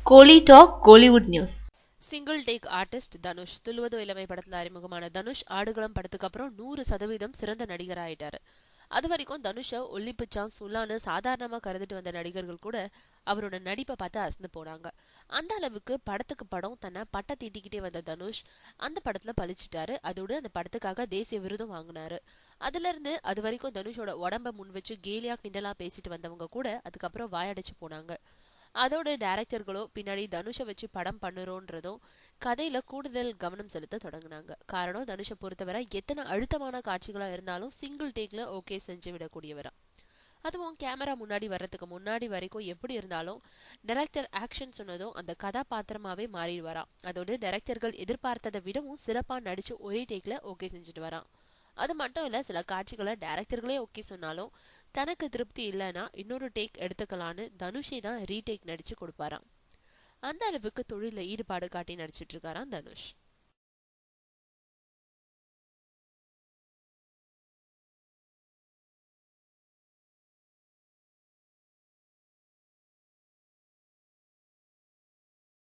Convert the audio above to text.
கோலி talk Kollywood news. Single take artist Dhanush. துள்ளுவதோ இளமை படத்துல அறிமுகமான தனுஷ் ஆடுகளம் படத்துக்கு அப்புறம் 100% சிறந்த நடிகர் ஆயிட்டாரு. அது வரைக்கும் தனுஷ ஒல்லிப்பிச்சான் சுல்லான்னு சாதாரணமா கருதிட்டு வந்த நடிகர்கள் கூட அவரோட நடிப்பை பார்த்து அசந்து போனாங்க. அந்த அளவுக்கு படத்துக்கு படம் தன்னை பட்ட தீட்டிக்கிட்டே வந்த தனுஷ் அந்த படத்துல பழிச்சிட்டாரு. அதோடு அந்த படத்துக்காக தேசிய விருதும் வாங்கினாரு. அதுல இருந்து அது வரைக்கும் தனுஷோட உடம்ப முன் வச்சு கேலியா கிண்டலா பேசிட்டு வந்தவங்க கூட அதுக்கப்புறம் வாயடைச்சு போனாங்க. அதோட டைரக்டர்களோ பின்னாடி தனுஷை வச்சு படம் பண்ணுறோன்றதும் கதையில கூடுதல் கவனம் செலுத்த தொடங்கினாங்க. காரணம், தனுஷை பொறுத்தவரை எத்தனை அழுத்தமான காட்சிகளா இருந்தாலும் சிங்கிள் டேக்ல ஓகே செஞ்சு விடக்கூடியவரா. அதுவும் கேமரா முன்னாடி வர்றதுக்கு முன்னாடி வரைக்கும் எப்படி இருந்தாலும் டைரக்டர் ஆக்ஷன் சொன்னதும் அந்த கதாபாத்திரமாவே மாறிடுவாராம். அதோடு டைரக்டர்கள் எதிர்பார்த்ததை விடவும் சிறப்பா நடிச்சு ஒரே டேக்ல ஓகே செஞ்சுட்டு வரான். அது மட்டும் இல்ல, சில காட்சிகளை டைரக்டர்களே ஓகே சொன்னாலும் தனக்கு திருப்தி இல்லைன்னா இன்னொரு டேக் எடுத்துக்கலான்னு தனுஷே தான் ரீடேக் நடிச்சு கொடுப்பாராம். அந்த அளவுக்கு தொழில ஈடுபாடு காட்டி நடிச்சிட்டு இருக்காராம் தனுஷ்.